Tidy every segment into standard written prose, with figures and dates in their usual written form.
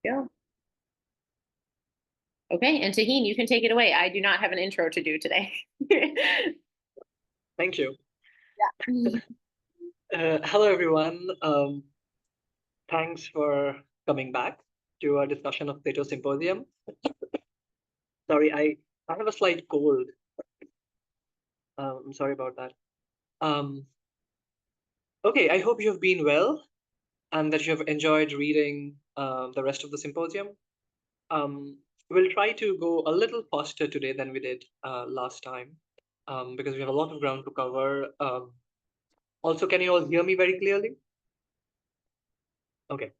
Yeah. Okay, and Taheen, you can take it away. I do not have an intro to do today. Thank you. Yeah. Hello, everyone. Thanks for coming back to our discussion of Plato Symposium. Sorry, I have a slight cold. I'm sorry about that. Um, okay, I hope you've been well and that you have enjoyed reading the rest of the symposium. Um, we'll try to go a little faster today than we did last time because we have a lot of ground to cover. Also, can you all hear me very clearly? Okay.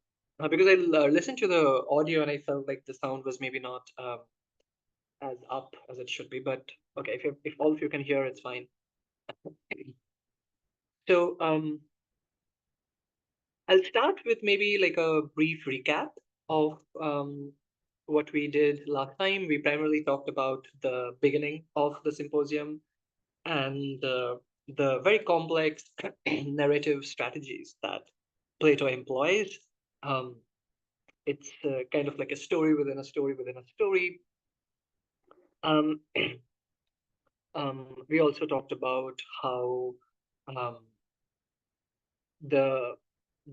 Because I listened to the audio and I felt like the sound was maybe not as up as it should be. But okay, if all of you can hear, it's fine. So I'll start with maybe like a brief recap of what we did last time. We primarily talked about the beginning of the symposium and the very complex narrative strategies that Plato employs. Um, it's kind of like a story within a story within a story. Um, we also talked about how um, the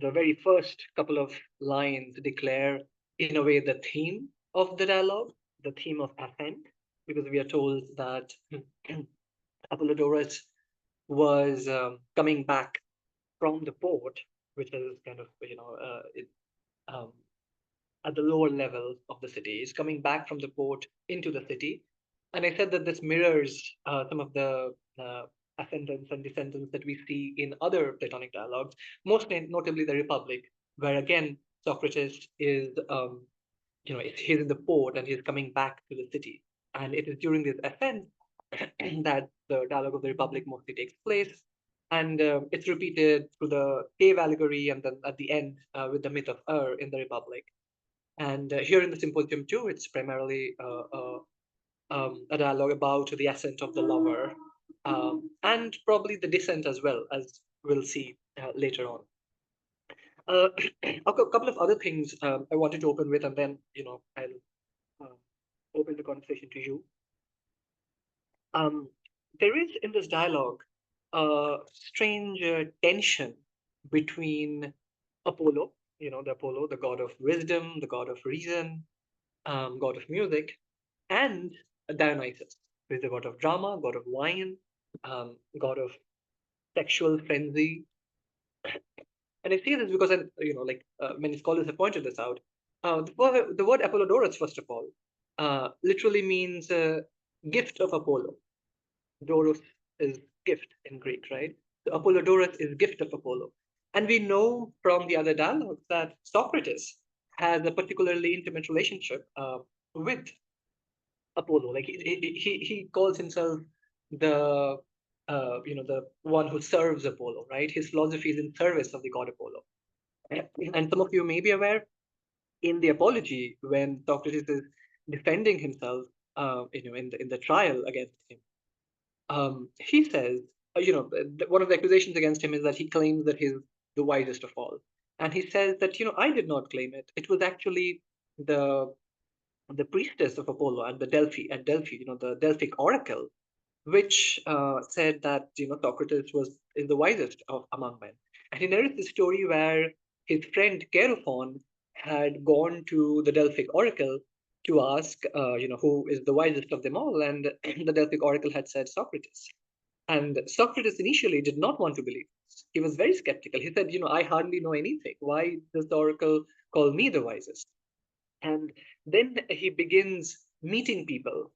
the very first couple of lines declare, in a way, the theme of the dialogue, the theme of ascent, because we are told that Apollodorus was coming back from the port, which is kind of um, at the lower level of the city. He's coming back from the port into the city. And I said that this mirrors some of the ascendants and descendants that we see in other Platonic dialogues, most notably the Republic, where again Socrates is, he's in the port and he's coming back to the city. And it is during this ascent that the dialogue of the Republic mostly takes place. And it's repeated through the cave allegory and then at the end with the myth of in the Republic. And here in the symposium too, it's primarily a dialogue about the ascent of the lover and probably the descent as well, as we'll see later on. A couple of other things I wanted to open with, and then I'll open the conversation to you. There is in this dialogue a strange tension between Apollo, the Apollo, the god of wisdom, the god of reason, god of music, and Dionysus, who is the god of drama, god of wine, god of sexual frenzy. And I say this because, many scholars have pointed this out. The word Apollodorus, first of all, literally means gift of Apollo. Doros is gift in Greek, right? So Apollodorus is gift of Apollo. And we know from the other dialogues that Socrates has a particularly intimate relationship with Apollo. Like he calls himself the the one who serves Apollo, right? His philosophy is in service of the god Apollo. And some of you may be aware in the Apology when Socrates is defending himself, in the trial against him. He says, one of the accusations against him is that he claims that he's the wisest of all, and he says that I did not claim it. It was actually the the priestess of Apollo at Delphi, the Delphic oracle, which said that Socrates is the wisest of among men. And he narrates the story where his friend Chaerephon had gone to the Delphic oracle to ask, who is the wisest of them all, and the Delphic oracle had said Socrates. And Socrates initially did not want to believe this. He was very skeptical. He said, I hardly know anything. Why does the oracle call me the wisest? And then he begins meeting people,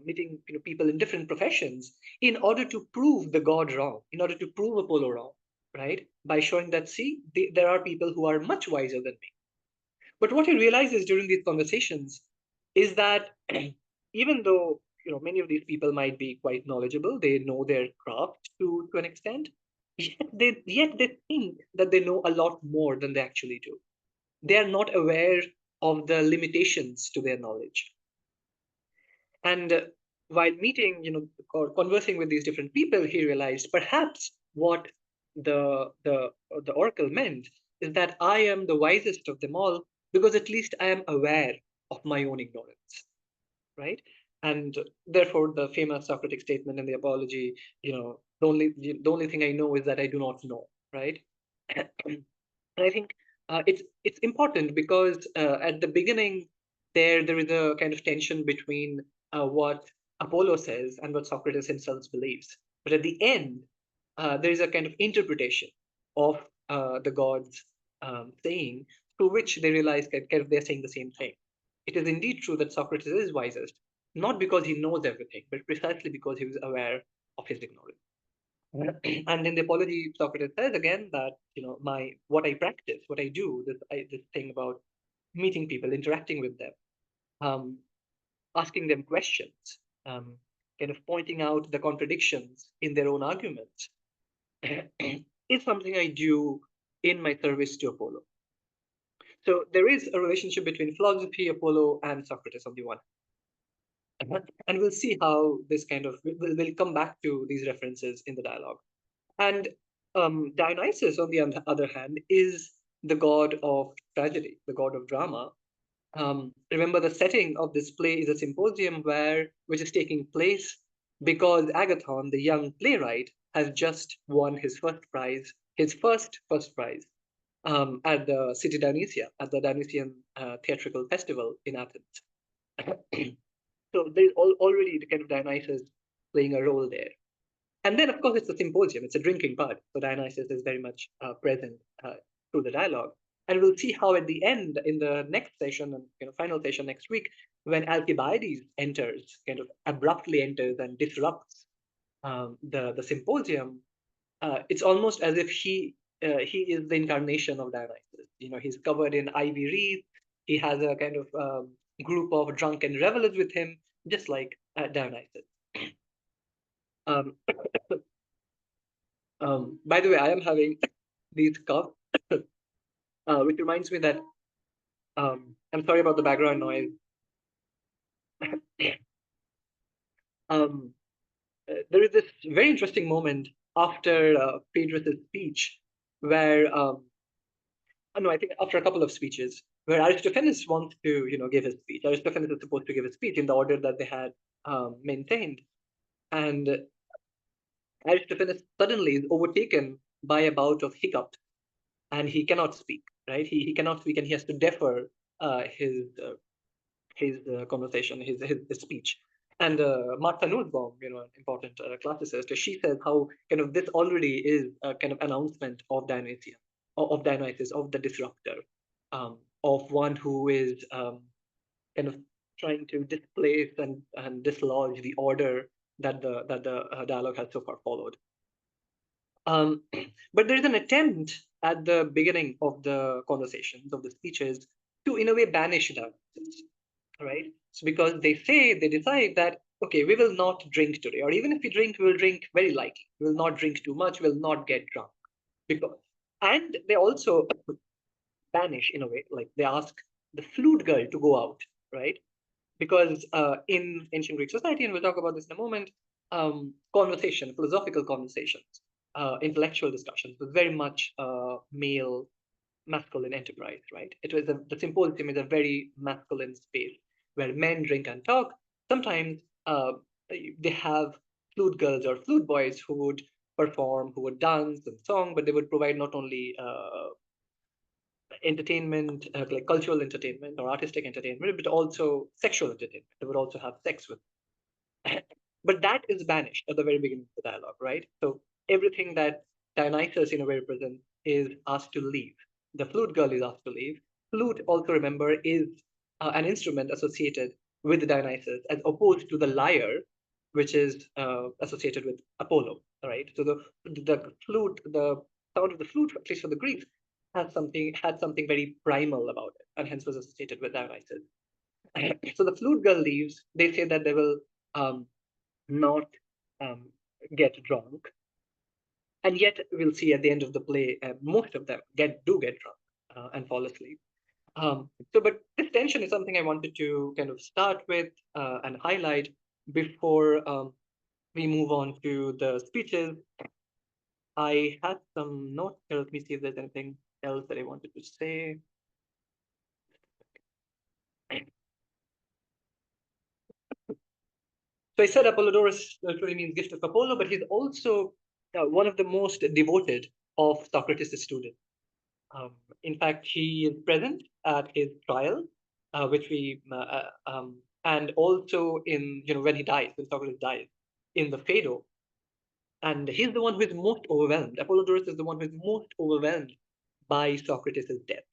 meeting people in different professions, in order to prove the god wrong, in order to prove Apollo wrong, right? By showing that, see, there are people who are much wiser than me. But what he realizes during these conversations is that even though many of these people might be quite knowledgeable, they know their craft to an extent, yet they think that they know a lot more than they actually do. They are not aware of the limitations to their knowledge. And while meeting, or conversing with these different people, he realized perhaps what the oracle meant is that I am the wisest of them all because at least I am aware of my own ignorance, right? And therefore, the famous Socratic statement in the Apology, the only thing I know is that I do not know, right? And I think it's important because at the beginning there is a kind of tension between what Apollo says and what Socrates himself believes. But at the end, there is a kind of interpretation of the gods saying, through which they realize that kind of they're saying the same thing. It is indeed true that Socrates is wisest, not because he knows everything, but precisely because he was aware of his ignorance. And in the Apology, Socrates says again that my what I practice, what I do, this thing about meeting people, interacting with them, um, asking them questions, um, kind of pointing out the contradictions in their own arguments, is something I do in my service to Apollo. So there is a relationship between philosophy, Apollo, and Socrates on the one hand. And we'll see how this kind of we'll come back to these references in the dialogue. And Dionysus, on the other hand, is the god of tragedy, the god of drama. Remember, the setting of this play is a symposium which is taking place because Agathon, the young playwright, has just won his first prize, at the city Dionysia, at the Dionysian theatrical festival in Athens. So there's already the kind of Dionysus playing a role there. And then, of course, it's a symposium, it's a drinking part. So Dionysus is very much present through the dialogue. And we'll see how at the end, in the next session, and final session next week, when Alcibiades enters, kind of abruptly enters and disrupts the symposium, it's almost as if he is the incarnation of Dionysus. He's covered in ivy wreath. He has a kind of group of drunken revelers with him, just like Dionysus. Um, by the way, I am having these coughs, which reminds me that I'm sorry about the background noise. um, there is this very interesting moment after Phaedrus' speech where, no, I think after a couple of speeches, where Aristophanes wants to, give his speech. Aristophanes is supposed to give a speech in the order that they had maintained. And Aristophanes suddenly is overtaken by a bout of hiccups, and he cannot speak, right? He cannot speak, and he has to defer his conversation, his speech. And Martha Nussbaum, an important classicist, she says how kind of this already is a kind of announcement of Dionysius, of the disruptor, of one who is kind of trying to displace and dislodge the order that the dialogue has so far followed. But there's an attempt at the beginning of the conversations, of the speeches, to in a way banish Dionysius, right? So because they decide that, okay, we will not drink today, or even if we drink, we will drink very lightly. We will not drink too much. We will not get drunk. And they also banish in a way, like they ask the flute girl to go out, right? Because in ancient Greek society, and we'll talk about this in a moment, philosophical conversations, intellectual discussions was very much male masculine enterprise, right? The symposium is a very masculine space where men drink and talk. Sometimes they have flute girls or flute boys who would perform, who would dance and song, but they would provide not only entertainment, like cultural entertainment or artistic entertainment, but also sexual entertainment. They would also have sex with them. But that is banished at the very beginning of the dialogue, right? So everything that Dionysus in a way represents is asked to leave. The flute girl is asked to leave. Flute, also remember, is an instrument associated with Dionysus, as opposed to the lyre, which is associated with Apollo, right? So the flute, the sound of the flute, at least for the Greeks, had something very primal about it, and hence was associated with Dionysus. So the flute girl leaves. They say that they will not get drunk, and yet we'll see at the end of the play, most of them do get drunk and fall asleep. But this tension is something I wanted to kind of start with and highlight before we move on to the speeches. I had some notes here. Let me see if there's anything else that I wanted to say. So I said Apollodorus literally means gift of Apollo, but he's also one of the most devoted of Socrates' students. In fact, he is present at his trial, which we and also in when he dies, when Socrates dies, in the Phaedo, and he's the one who is most overwhelmed. Apollodorus is the one who is most overwhelmed by Socrates' death.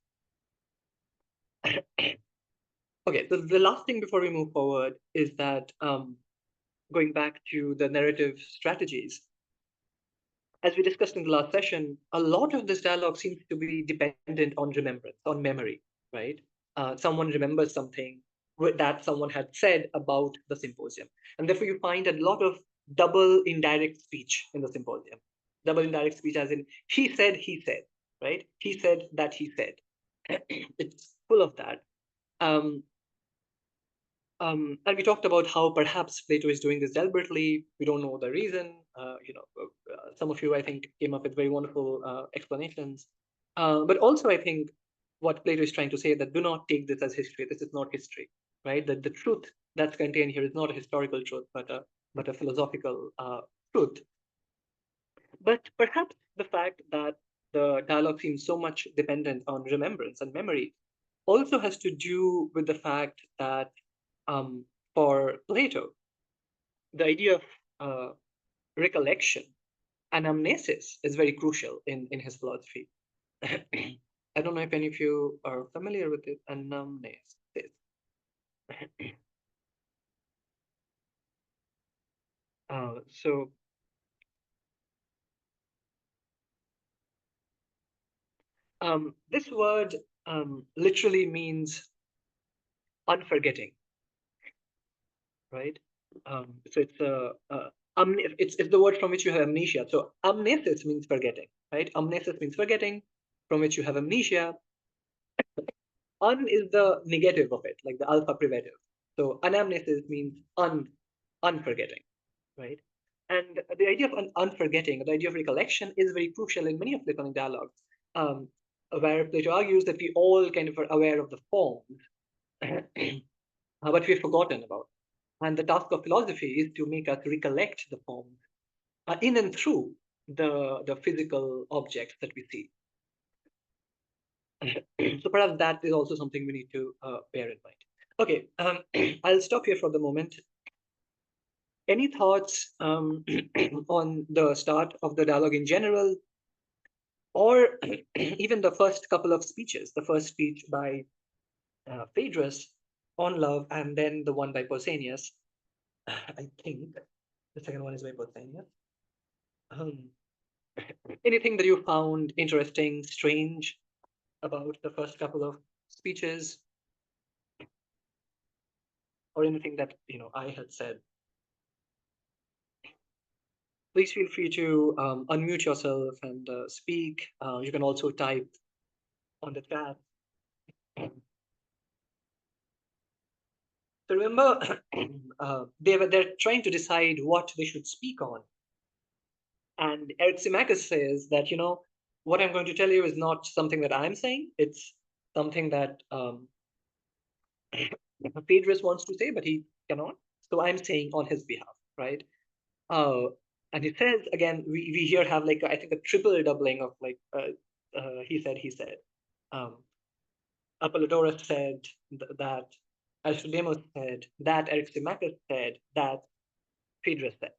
Okay, so the last thing before we move forward is that going back to the narrative strategies, as we discussed in the last session, a lot of this dialogue seems to be dependent on remembrance, on memory, right? Someone remembers something that someone had said about the symposium. And therefore, you find a lot of double indirect speech in the symposium. Double indirect speech, as in he said, right? He said that he said. It's full of that. And we talked about how perhaps Plato is doing this deliberately. We don't know the reason. Some of you, I think, came up with very wonderful explanations. But also, I think what Plato is trying to say that do not take this as history. This is not history, right? That the truth that's contained here is not a historical truth, but a philosophical truth. But perhaps the fact that the dialogue seems so much dependent on remembrance and memory also has to do with the fact that for Plato, the idea of recollection, anamnesis, is very crucial in his philosophy. I don't know if any of you are familiar with it, anamnesis. So this word literally means unforgetting, right? So it's the word from which you have amnesia. So amnesis means forgetting, right? Amnesis means forgetting, from which you have amnesia. Un is the negative of it, like the alpha privative. So anamnesis means unforgetting, right? And the idea of unforgetting, the idea of recollection, is very crucial in many of Platonic dialogues, where Plato argues that we all kind of are aware of the forms, but we've forgotten about. And the task of philosophy is to make us recollect the forms in and through the physical objects that we see. So perhaps that is also something we need to bear in mind. Okay, I'll stop here for the moment. Any thoughts on the start of the dialogue in general, or even the first couple of speeches, the first speech by Phaedrus on love, and then the one by Pausanias? I think the second one is by Pausanias. Anything that you found interesting, strange about the first couple of speeches, or anything that I had said? Please feel free to unmute yourself and speak. You can also type on the chat. So remember, they're trying to decide what they should speak on. And Eryximachus says that, what I'm going to tell you is not something that I'm saying. It's something that Phaedrus wants to say, but he cannot. So I'm saying on his behalf, right? And he says, again, we here have like, I think, a triple doubling of like, he said. Apollodorus said that, Aristodemus said that, Eryximachus said that, Phaedrus said.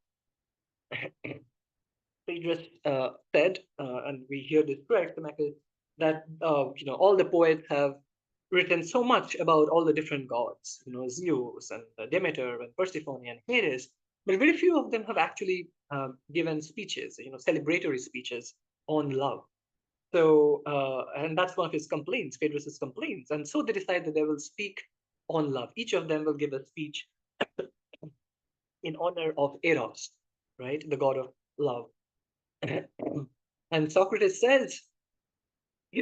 Phaedrus said, and we hear this through Eryximachus, that all the poets have written so much about all the different gods, Zeus and Demeter and Persephone and Hades, but very few of them have actually given speeches, celebratory speeches on love. So, and that's one of his complaints, Phaedrus's complaints. And so they decide that they will speak on love. Each of them will give a speech in honor of Eros, right? The god of love. And Socrates says,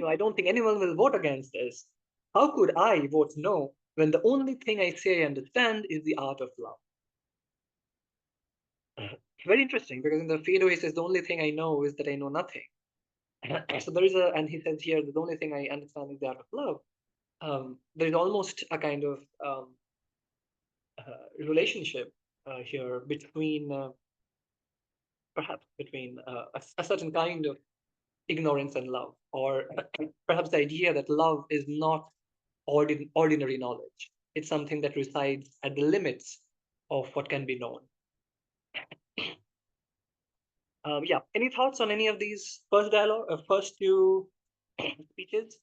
I don't think anyone will vote against this. How could I vote no when the only thing I say I understand is the art of love? Very interesting, because in the Phaedo he says the only thing I know is that I know nothing. So there is and he says here, the only thing I understand is the art of love. There is almost a kind of relationship here between perhaps between a certain kind of ignorance and love, or perhaps the idea that love is not ordinary knowledge. It's something that resides at the limits of what can be known. Yeah, any thoughts on any of these first dialogue, first two speeches?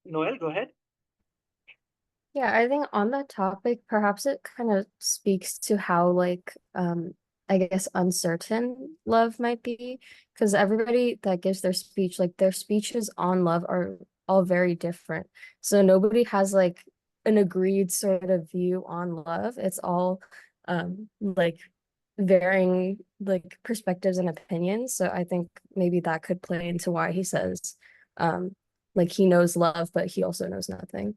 Noel, go ahead. Yeah, I think on that topic, perhaps it kind of speaks to how like I guess uncertain love might be, because everybody that gives their speech, like their speeches on love are all very different. So nobody has like an agreed sort of view on love. It's all like varying like perspectives and opinions. So I think maybe that could play into why he says like he knows love, but he also knows nothing.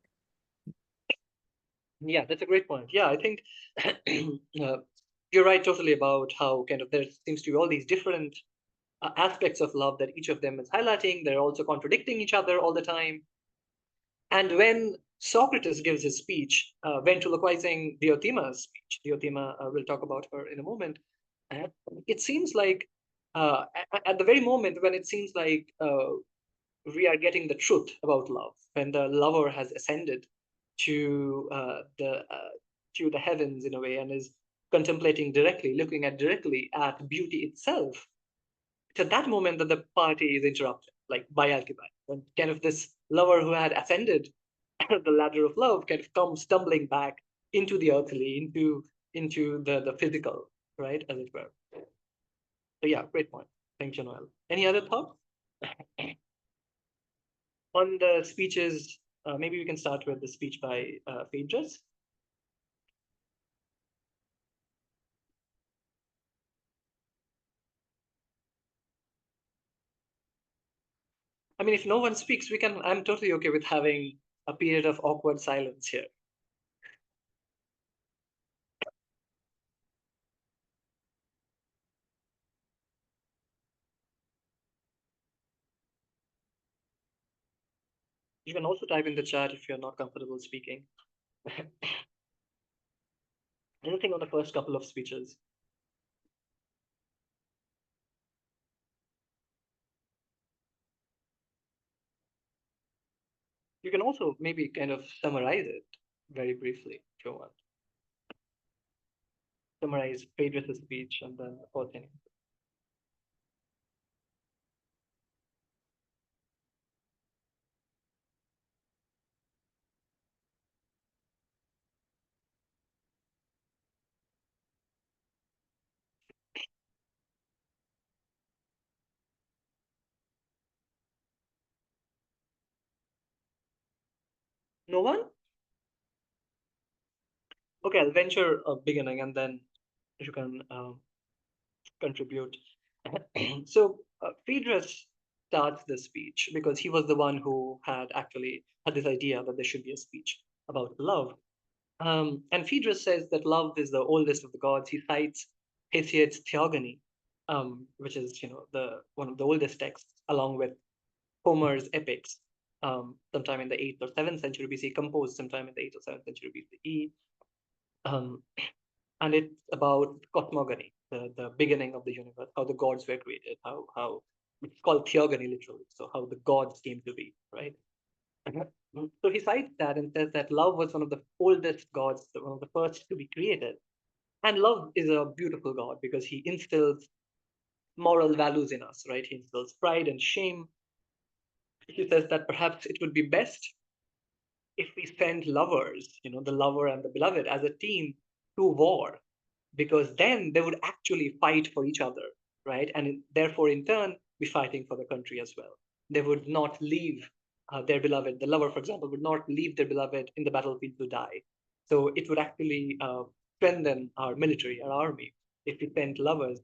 Yeah, that's a great point. Yeah, I think you're right totally about how kind of there seems to be all these different aspects of love that each of them is highlighting. They're also contradicting each other all the time. And when Socrates gives his speech, ventriloquizing Diotima's speech, Diotima, we'll talk about her in a moment, uh, it seems like at the very moment when it seems like we are getting the truth about love, when the lover has ascended to the heavens in a way and is contemplating directly, looking at directly at beauty itself. It's at that moment that the party is interrupted, like by Alcibiades, when kind of this lover who had ascended the ladder of love kind of comes stumbling back into the earthly, into the physical, right, as it were. So yeah, great point. Thank you, Noel. Any other thoughts on the speeches? Maybe we can start with the speech by Phaedrus. I mean, if no one speaks, we can. I'm totally okay with having a period of awkward silence here. You can also type in the chat if you're not comfortable speaking. Anything on the first couple of speeches? You can also maybe kind of summarize it very briefly if you want. Summarize Phaedrus' speech and then the whole thing. No one? Okay, I'll venture a beginning and then you can contribute. So Phaedrus starts the speech because he was the one who had actually had this idea that there should be a speech about love. And Phaedrus says that love is the oldest of the gods. He cites Hesiod's Theogony, which is the one of the oldest texts, along with Homer's epics, sometime in the 8th or 7th century BC, composed sometime in the 8th or 7th century BCE. And it's about cosmogony, the beginning of the universe, how the gods were created, how it's called theogony literally, so how the gods came to be, right? So he cites that and says that love was one of the oldest gods, one of the first to be created. And love is a beautiful God because he instills moral values in us, right? He instills pride and shame. He says that perhaps it would be best if we send lovers, the lover and the beloved, as a team to war, because then they would actually fight for each other, right? And therefore, in turn, be fighting for the country as well. They would not leave their beloved. The lover, for example, would not leave their beloved in the battlefield to die. So it would actually strengthen our military, our army, if we sent lovers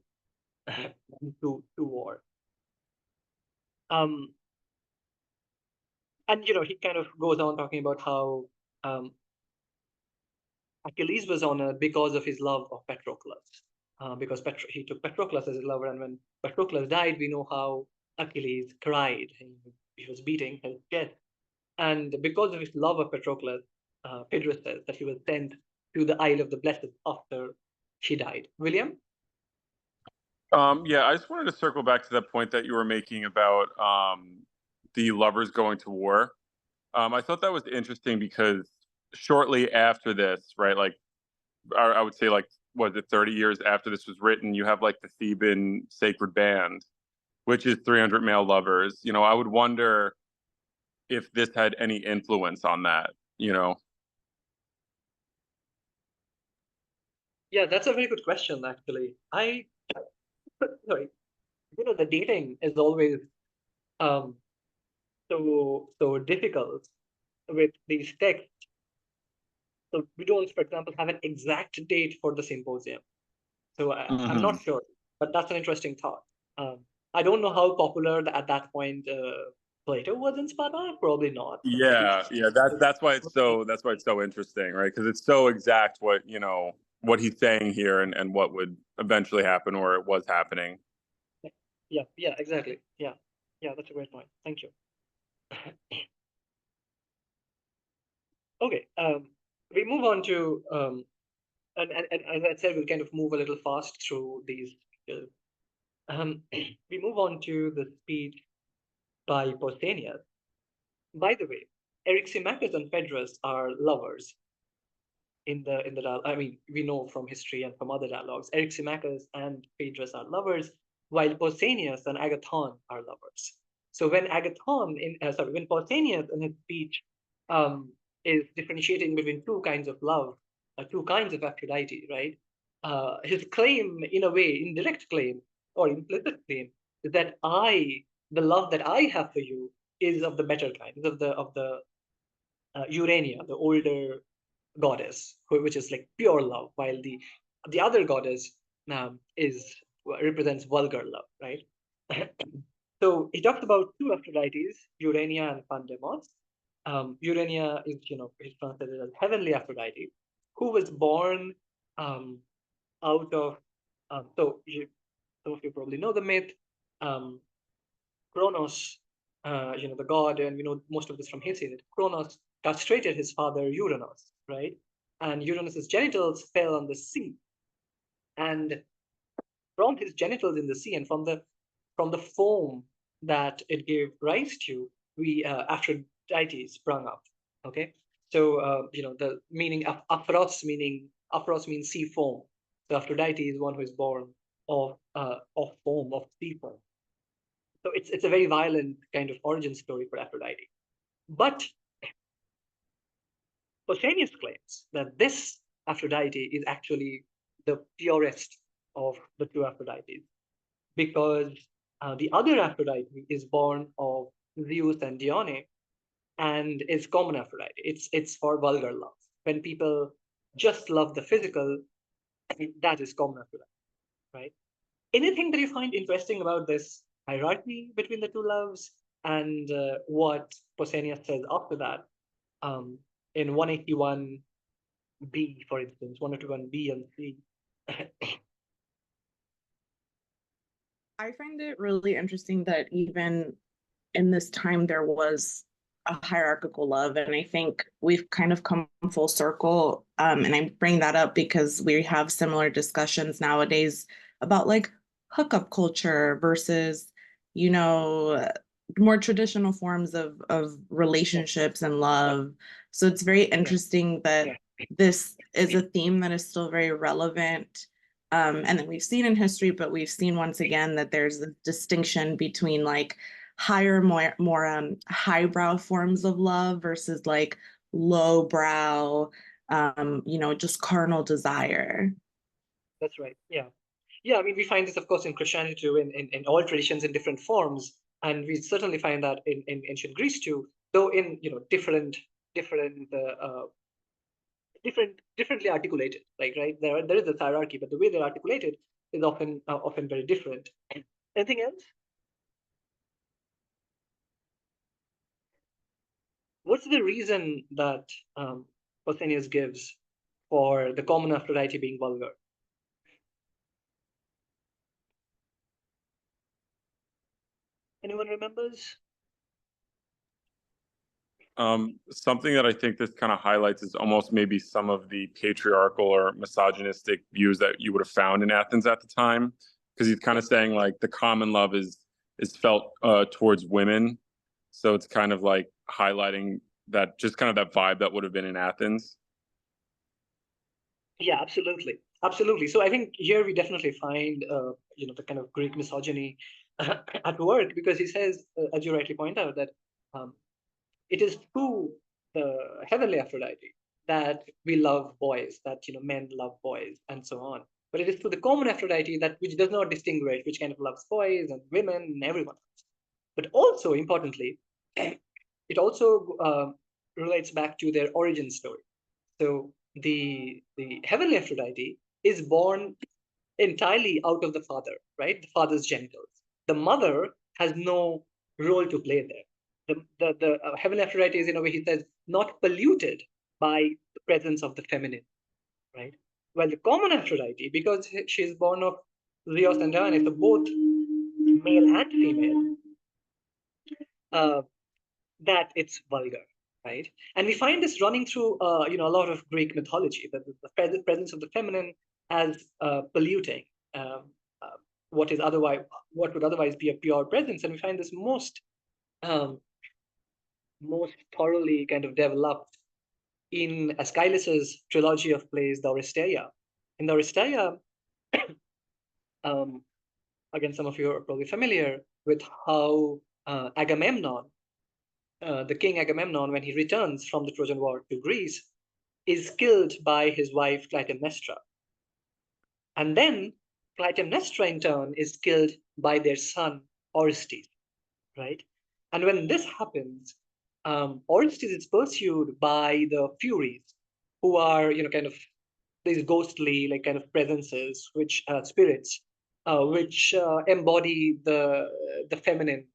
to war. And he kind of goes on talking about how Achilles was honored because of his love of Patroclus, because he took Patroclus as his lover, and when Patroclus died, we know how Achilles cried. He was beating his chest. And because of his love of Patroclus, Phaedrus says that he was sent to the Isle of the Blessed after she died. William? Yeah, I just wanted to circle back to that point that you were making about the lovers going to war. I thought that was interesting because shortly after this, right, like I would say like was it 30 years after this was written, you have like the Theban sacred band, which is 300 male lovers. You know, I would wonder if this had any influence on that, you know. Yeah, that's a very good question, actually. Sorry, the dating is always um, so difficult with these texts. So we don't, for example, have an exact date for the symposium. So I'm not sure, but that's an interesting thought. I don't know how popular at that point Plato was in Sparta. Probably not. Yeah, that's why it's so interesting, right? Because it's so exact what what he's saying here and what would eventually happen or it was happening. Yeah, exactly. Yeah, that's a great point. Thank you. Okay, we move on to and as I said, we'll kind of move a little fast through these. We move on to the speech by Pausanias. By the way, Eryximachus and Phaedrus are lovers in the dialogue. I mean, we know from history and from other dialogues, Eryximachus and Phaedrus are lovers, while Pausanias and Agathon are lovers. So when when Pausanias in his speech is differentiating between two kinds of love, two kinds of Aphrodite, right? His claim, in a way, indirect claim or implicit claim, is that the love that I have for you, is of the better kind, is of the Urania, the older goddess, which is like pure love, while the other goddess is represents vulgar love, right? So he talks about two Aphrodites, Urania and Pandemos. Urania is is translated as heavenly Aphrodite, who was born out of some of you probably know the myth. Kronos, the god, and we know most of this from Hesiod. Kronos castrated his father Uranus, right? And Uranus's genitals fell on the sea, and from his genitals in the sea, and from the foam that it gave rise to, we Aphrodite sprung up. Okay, so the meaning of Aphros means sea foam. So Aphrodite is one who is born of foam, of sea foam. So it's a very violent kind of origin story for Aphrodite. But Pausanias claims that this Aphrodite is actually the purest of the two Aphrodites, because the other Aphrodite is born of Zeus and Dione and is common Aphrodite. It's for vulgar love. When people just love the physical, that is common Aphrodite, right? Anything that you find interesting about this hierarchy between the two loves and what Pausanias says after that in 181b, for instance, 181b and c. I find it really interesting that even in this time there was a hierarchical love, and I think we've kind of come full circle. And I bring that up because we have similar discussions nowadays about like hookup culture versus, more traditional forms of relationships and love. So it's very interesting that this is a theme that is still very relevant. And that we've seen in history, but we've seen once again that there's a distinction between like higher, more highbrow forms of love versus like lowbrow, just carnal desire. That's right. Yeah. I mean, we find this, of course, in Christianity too, in all traditions in different forms, and we certainly find that in ancient Greece too, though in differently articulated. Like, right, there is a hierarchy, but the way they're articulated is often very different. Anything else? What's the reason that Pausanias gives for the common Aphrodite being vulgar? Anyone remembers? Something that I think this kind of highlights is almost maybe some of the patriarchal or misogynistic views that you would have found in Athens at the time, because he's kind of saying like the common love is felt towards women, so it's kind of like highlighting that, just kind of that vibe that would have been in Athens. Yeah, absolutely. Absolutely. So I think here we definitely find, the kind of Greek misogyny at work, because he says, as you rightly point out, that it is through the heavenly Aphrodite that we love boys, that, men love boys, and so on. But it is through the common Aphrodite that which does not distinguish, which kind of loves boys and women and everyone else. But also importantly, it also relates back to their origin story. So the heavenly Aphrodite is born entirely out of the father, right? The father's genitals. The mother has no role to play there. The heavenly Aphrodite is, in a way, he says, not polluted by the presence of the feminine, right? Well, the common Aphrodite, because she is born of Zeus and Dionysus, so both male and female, that it's vulgar, right? And we find this running through, a lot of Greek mythology, that the presence of the feminine as polluting what would otherwise be a pure presence. And we find this most thoroughly kind of developed in Aeschylus's trilogy of plays, the Oresteia. In the Oresteia, again, some of you are probably familiar with how Agamemnon, the king Agamemnon, when he returns from the Trojan War to Greece, is killed by his wife Clytemnestra. And then Clytemnestra, in turn, is killed by their son Orestes, right? And when this happens, Orestes is pursued by the Furies, who are, kind of these ghostly, like, kind of presences, which spirits, which embody the feminine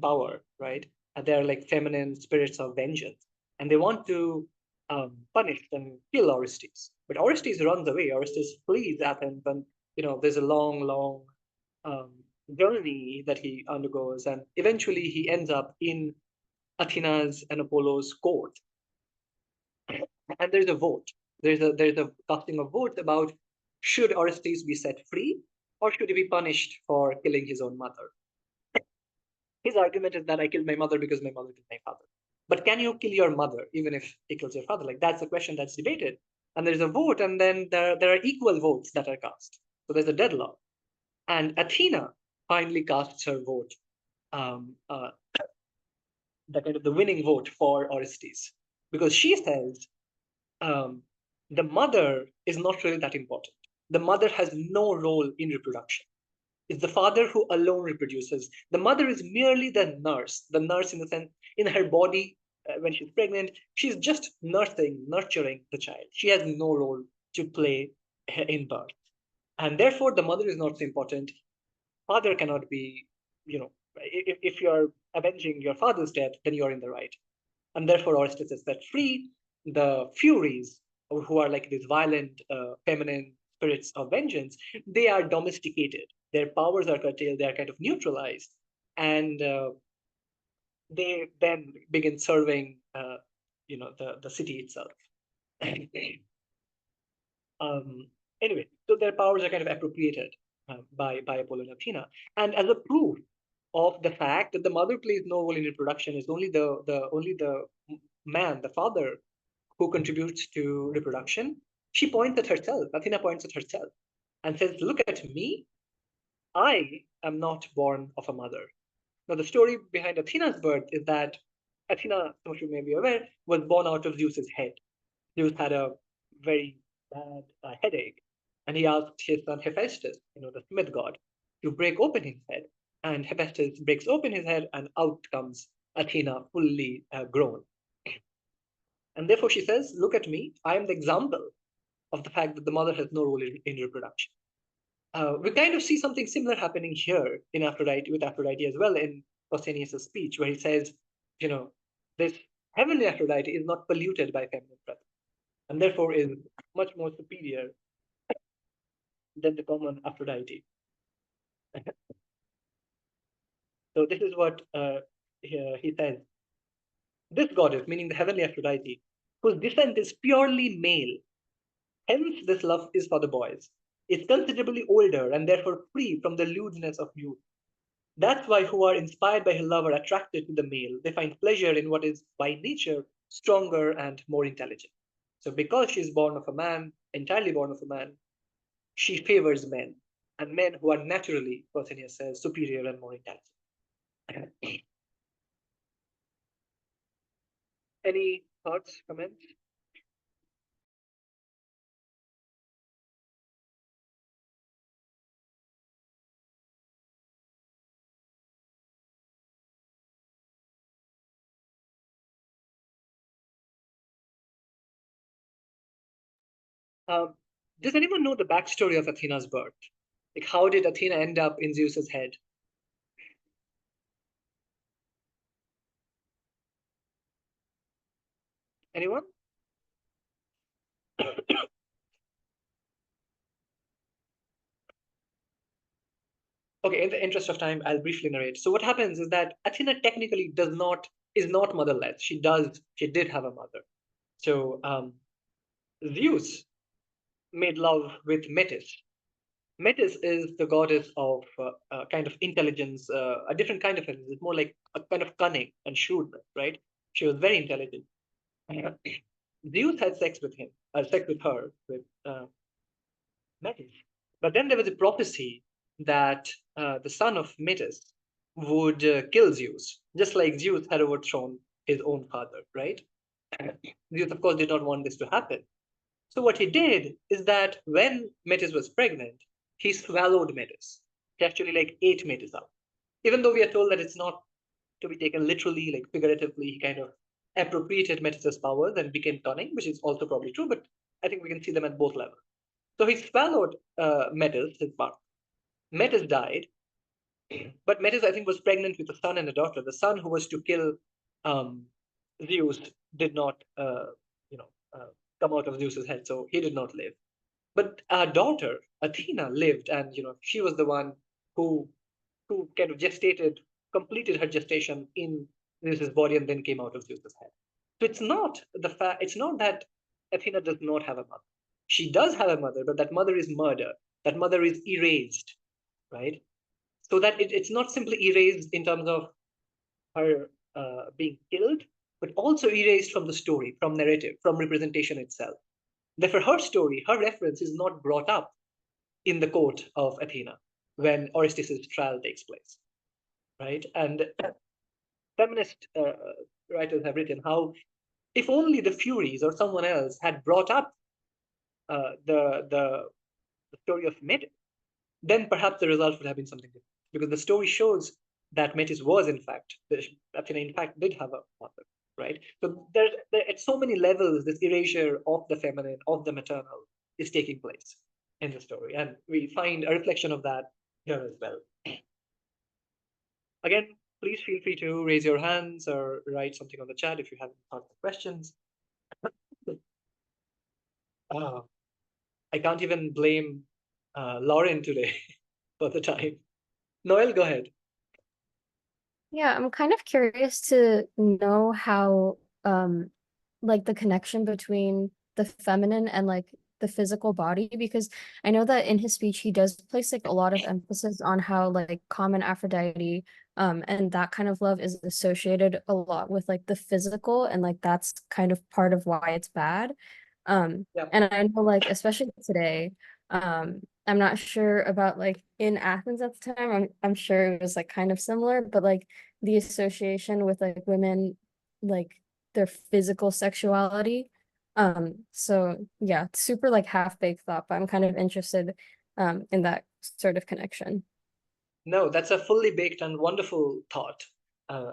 power, right? And they're like feminine spirits of vengeance, and they want to punish and kill Orestes. But Orestes runs away. Orestes flees Athens, and there's a long journey that he undergoes, and eventually he ends up in Athena's and Apollo's court. And there's a vote. There's a casting of votes about, should Orestes be set free, or should he be punished for killing his own mother? His argument is that I killed my mother because my mother killed my father. But can you kill your mother even if he kills your father? Like, that's a question that's debated. And there's a vote, and then there are equal votes that are cast. So there's a deadlock. And Athena finally casts her vote, the kind of the winning vote for Orestes, because she says the mother is not really that important. The mother has no role in reproduction. It's the father who alone reproduces. The mother is merely the nurse in the sense, in her body, when she's pregnant, she's just nurturing the child. She has no role to play in birth. And therefore, the mother is not so important. Father cannot be, if you're avenging your father's death, then you're in the right. And therefore, Orestes is set free. The Furies, who are like these violent, feminine spirits of vengeance, they are domesticated. Their powers are curtailed. They are kind of neutralized, and they then begin serving, the city itself. Anyway, so their powers are kind of appropriated by Apollo and Athena, and as a proof of the fact that the mother plays no role in reproduction, is only the man, the father, who contributes to reproduction. She points at herself. Athena points at herself and says, "Look at me. I am not born of a mother." Now, the story behind Athena's birth is that Athena, some of you may be aware, was born out of Zeus's head. Zeus had a very bad headache, and he asked his son Hephaestus, the smith god, to break open his head. And Hephaestus breaks open his head, and out comes Athena, fully grown. And therefore she says, "Look at me. I am the example of the fact that the mother has no role in reproduction." We kind of see something similar happening here with Aphrodite as well, in Pausanias' speech, where he says, this heavenly Aphrodite is not polluted by feminine presence, and therefore is much more superior than the common Aphrodite. So this is what he says. This goddess, meaning the heavenly Aphrodite, whose descent is purely male, hence this love is for the boys, is considerably older and therefore free from the lewdness of youth. That's why who are inspired by her love are attracted to the male. They find pleasure in what is by nature stronger and more intelligent. So because she's born of a man, entirely born of a man, she favors men, and men who are naturally, Pausanias says, superior and more intelligent. Any thoughts, comments? Does anyone know the backstory of Athena's birth? Like, how did Athena end up in Zeus's head? Anyone? Okay, in the interest of time, I'll briefly narrate. So what happens is that Athena technically is not motherless. She did have a mother. So Zeus made love with Metis. Metis is the goddess of kind of intelligence, a different kind of intelligence. It's more like a kind of cunning and shrewdness, right? She was very intelligent. Zeus had sex with her, with Metis. But then there was a prophecy that the son of Metis would kill Zeus, just like Zeus had overthrown his own father, right? Zeus, of course, did not want this to happen. So what he did is that when Metis was pregnant, he swallowed Metis. He actually like ate Metis up. Even though we are told that it's not to be taken literally, like figuratively, he kind of appropriated Metis's powers and became cunning, which is also probably true, but I think we can see them at both levels. So he swallowed Metis, his partner. Metis died, but Metis, I think, was pregnant with a son and a daughter. The son who was to kill Zeus did not, come out of Zeus's head, so he did not live. But our daughter, Athena, lived, and she was the one who kind of completed her gestation in Zeus's body and then came out of Zeus's head. So it's not that Athena does not have a mother. She does have a mother, but that mother is murdered. That mother is erased, right? So that it's not simply erased in terms of her being killed, but also erased from the story, from narrative, from representation itself. Therefore, her story, her reference is not brought up in the court of Athena when Orestes' trial takes place, right? And feminist writers have written how if only the Furies or someone else had brought up the story of Metis, then perhaps the result would have been something different. Because the story shows that Metis was, in fact, Athena, in fact, did have a mother, right? So there, at so many levels, this erasure of the feminine, of the maternal, is taking place in the story. And we find a reflection of that here as well. Again, please feel free to raise your hands or write something on the chat if you have thoughts or questions. I can't even blame Lauren today for the time. Noel, go ahead. Yeah, I'm kind of curious to know how like the connection between the feminine and like the physical body, because I know that in his speech he does place like a lot of emphasis on how like common Aphrodite and that kind of love is associated a lot with like the physical, and like that's kind of part of why it's bad. Yeah. And I know like especially today, I'm not sure about like in Athens at the time. I'm sure it was like kind of similar, but like the association with like women, like their physical sexuality. So yeah, super like half-baked thought, but I'm kind of interested in that sort of connection. No, that's a fully baked and wonderful thought. Uh,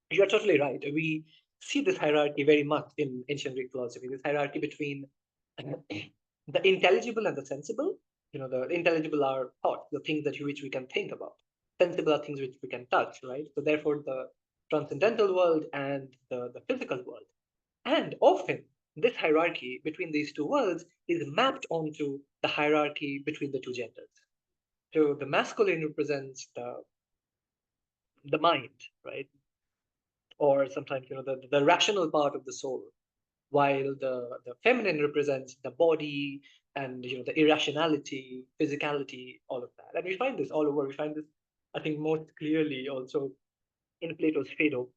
you're totally right. We see this hierarchy very much in ancient Greek philosophy, this hierarchy between the intelligible and the sensible. The intelligible are thoughts, the things which we can think about. Sensible are things which we can touch, right? So therefore, the transcendental world and the physical world. And often, this hierarchy between these two worlds is mapped onto the hierarchy between the two genders. So the masculine represents the mind, right? or sometimes, the rational part of the soul, while the feminine represents the body and, the irrationality, physicality, all of that. And we find this all over. We find this, I think, most clearly also in Plato's Phaedo,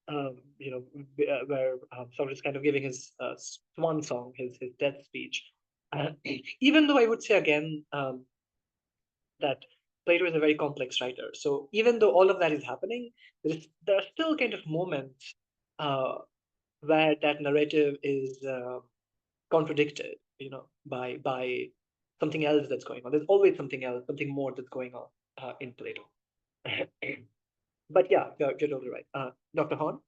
where Socrates is kind of giving his swan song, his death speech. Even though I would say again that Plato is a very complex writer, so even though all of that is happening, there are still kind of moments where that narrative is contradicted, by something else that's going on. There's always something else, something more that's going on in Plato. But yeah, you're totally right. Dr. Horn?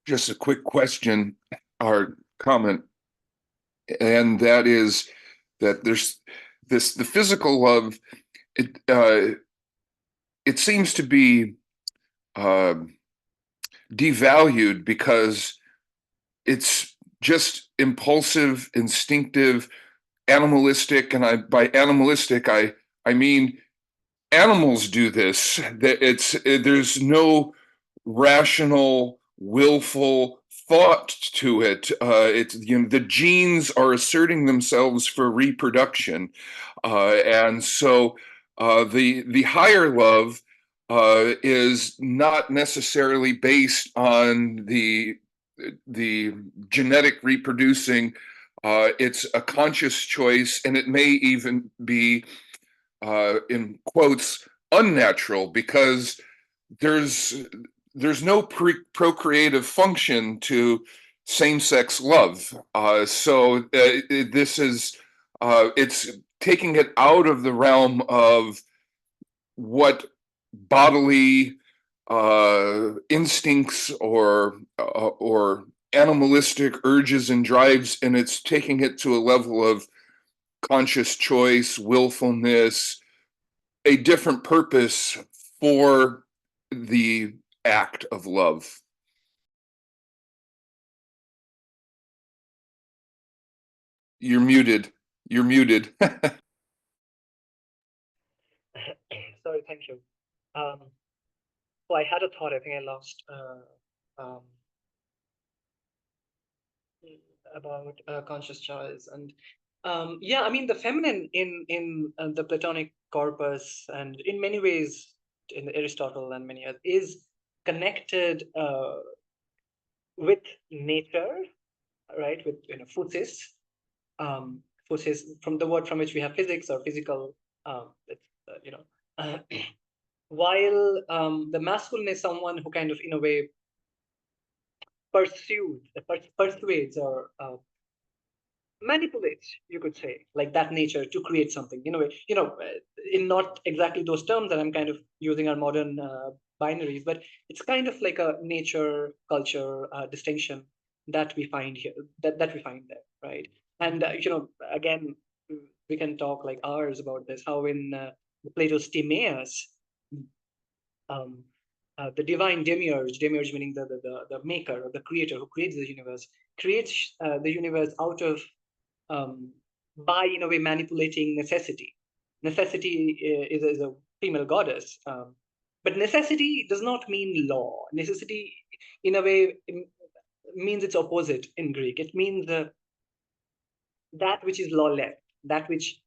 Just a quick question or comment, and that is that there's the physical love, it seems to be devalued because it's just impulsive, instinctive, animalistic, and by animalistic I mean animals do this. That there's no rational, willful thought to it. It's the genes are asserting themselves for reproduction, and so the higher love is not necessarily based on the genetic reproducing. It's a conscious choice, and it may even be in quotes unnatural, because there's no procreative function to same-sex love. So this is it's taking it out of the realm of what bodily instincts or animalistic urges and drives, and it's taking it to a level of conscious choice, willfulness, a different purpose for the act of love. You're muted. You're muted. Sorry, thank you. Well, I had a thought. I think I lost about conscious choice. And yeah, I mean, the feminine in the Platonic corpus, and in many ways in Aristotle and many others, is connected with nature, right? With physis, physis, from the word from which we have physics or physical. While the masculine is someone who kind of, in a way, persuades or manipulates, you could say, like that nature to create something. In not exactly those terms that I'm kind of using our modern binaries, but it's kind of like a nature culture distinction that we find here, that we find there, right? And again, we can talk like hours about this. How in Plato's Timaeus, the divine demiurge meaning the maker or the creator who creates the universe, creates the universe out of by, in a way, manipulating necessity. Necessity is a female goddess, but necessity does not mean law. Necessity, in a way, means its opposite in Greek. It means that which is lawless, that which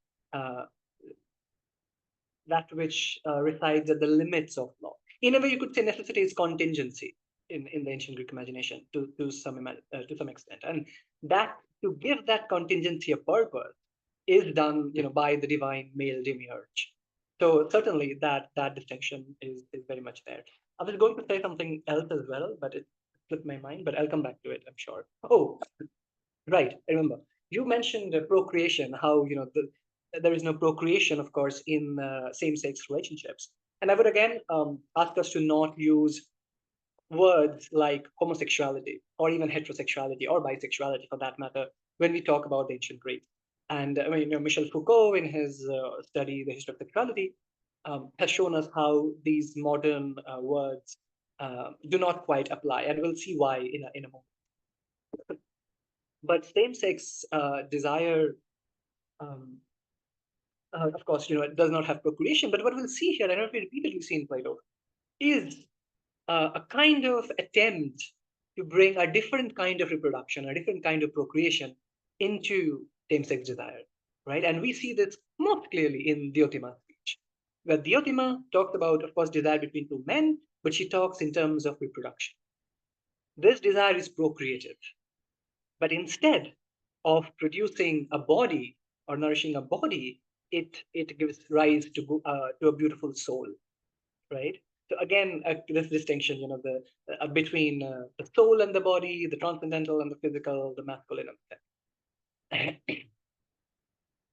resides at the limits of law. In a way, you could say necessity is contingency in the ancient Greek imagination to some extent, and that to give that contingency a purpose is done, by the divine male demiurge. So certainly that distinction is very much there. I was going to say something else as well, but it slipped my mind. But I'll come back to it, I'm sure. Oh, right, I remember. You mentioned procreation, how there is no procreation, of course, in same-sex relationships. And I would again ask us to not use words like homosexuality or even heterosexuality or bisexuality, for that matter, when we talk about the ancient Greeks. And Michel Foucault, in his study, The History of Sexuality, has shown us how these modern words do not quite apply, and we'll see why in a moment. But same-sex desire, of course, it does not have procreation. But what we'll see here, and what we repeatedly see in Plato, is a kind of attempt to bring a different kind of reproduction, a different kind of procreation into same-sex desire, right? And we see this most clearly in Diotima's speech, where Diotima talks about, of course, desire between two men, but she talks in terms of reproduction. This desire is procreative, but instead of producing a body or nourishing a body, it gives rise to a beautiful soul, right? So again, this distinction, the between the soul and the body, the transcendental and the physical, the masculine and the feminine.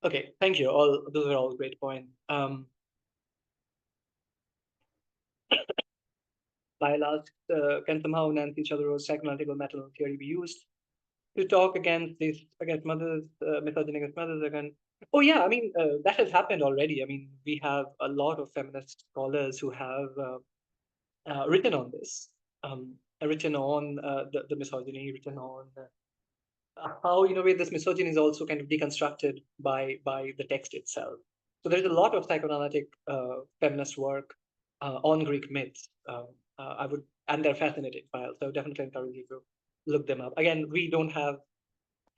Okay, thank you. All those are all great points. Lyle asked, can somehow Nancy Chodoro's psychoanalytical maternal theory be used to talk against mothers, misogyny against mothers again? Oh yeah, I mean that has happened already. I mean, we have a lot of feminist scholars who have written on this, written on the misogyny, written on how, in a way, this misogyny is also kind of deconstructed by the text itself. So there's a lot of psychoanalytic feminist work on Greek myths. And they're fascinating files. So definitely encourage you to look them up. Again, we don't have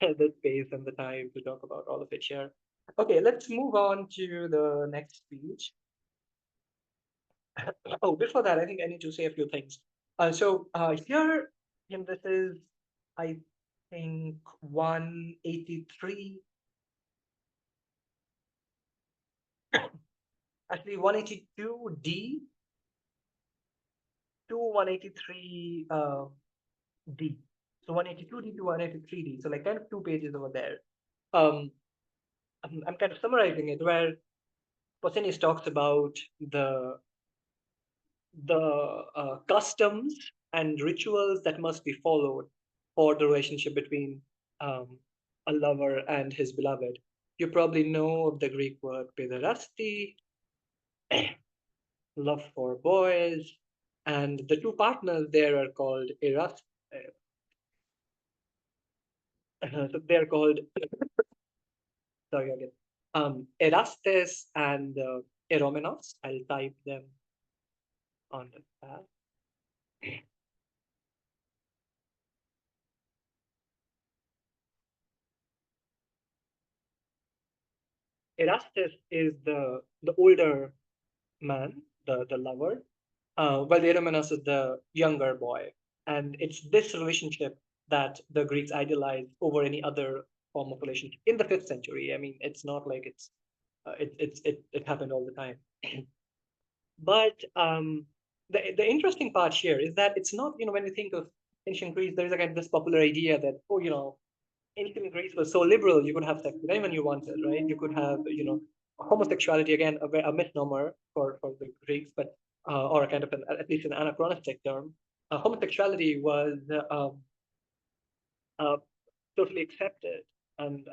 the space and the time to talk about all of it here. Okay, let's move on to the next speech. Oh, before that, I think I need to say a few things. So here, this is, I think, 183. Actually, 182D to 183 D. So 182D to 183D. So like kind of 2 pages over there. I'm kind of summarizing it, where Pausanias talks about the customs and rituals that must be followed for the relationship between a lover and his beloved. You probably know of the Greek word pederasty, love for boys, and the two partners there are called so they're called sorry again, Erastes and Eromenos. I'll type them on the pad. Erastes is the older man, the lover, while Eromenos is the younger boy. And it's this relationship that the Greeks idolize over any other form of relationship in the 5th century. I mean, it's not like it happened all the time. But the interesting part here is that it's not, when you think of ancient Greece, there's again this popular idea that, ancient Greece was so liberal, you could have sex with anyone you wanted, right? You could have, homosexuality, again, a misnomer for the Greeks, but or a kind of at least an anachronistic term. Homosexuality was totally accepted, and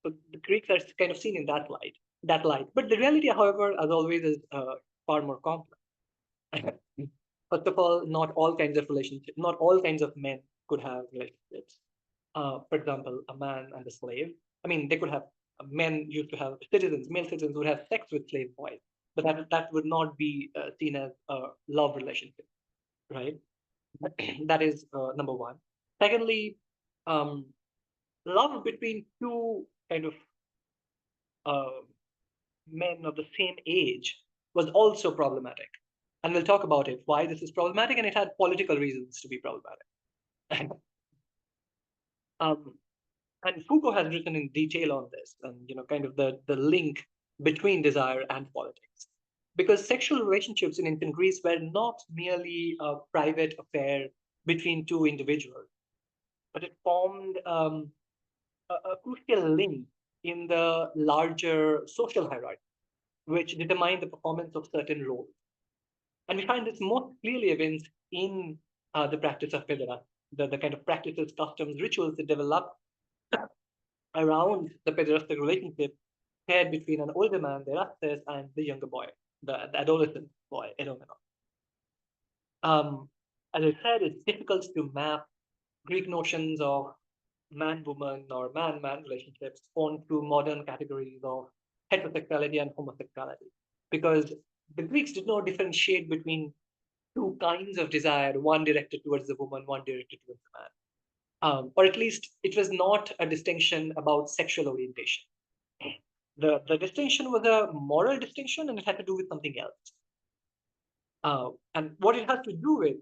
so the Greeks are kind of seen in that light. But the reality, however, as always, is far more complex. First of all, not all kinds of relationships, not all kinds of men could have relationships. For example, a man and a slave. I mean, they could have, men used to have male citizens would have sex with slave boys, but that would not be seen as a love relationship, right? That is number one. Secondly, love between two kind of men of the same age was also problematic. And we'll talk about it, why this is problematic, and it had political reasons to be problematic. And Foucault has written in detail on this, and kind of the link between desire and politics. Because sexual relationships in ancient Greece were not merely a private affair between two individuals, but it formed a crucial link in the larger social hierarchy, which determined the performance of certain roles. And we find this most clearly evinced in the practice of pederasty, the kind of practices, customs, rituals that develop around the pederastic relationship shared between an older man, the Erastes, and the younger boy, the adolescent boy, Eromenos. As I said, it's difficult to map Greek notions of man-woman or man-man relationships onto modern categories of heterosexuality and homosexuality, because the Greeks did not differentiate between two kinds of desire, one directed towards the woman, one directed towards the man. Or at least it was not a distinction about sexual orientation. The distinction was a moral distinction, and it had to do with something else. And what it has to do with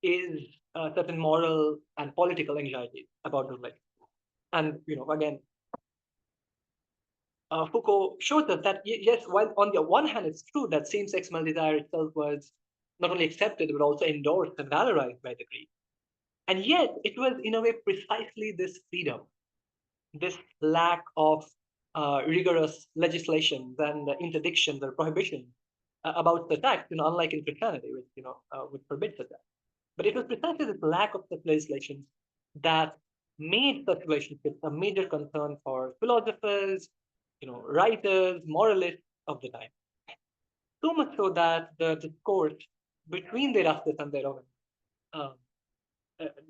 is certain moral and political anxiety about the relationship. And again, Foucault showed us that yes, while on the one hand it's true that same-sex male desire itself was not only accepted but also endorsed and valorized by the Greeks, and yet it was in a way precisely this freedom, this lack of rigorous legislations and interdictions or prohibitions about such acts, unlike in Christianity, which would forbid such acts. But it was precisely this lack of such legislation that made such relationships a major concern for philosophers, writers, moralists of the time. So much so that the discourse between the Erastus and the Roman,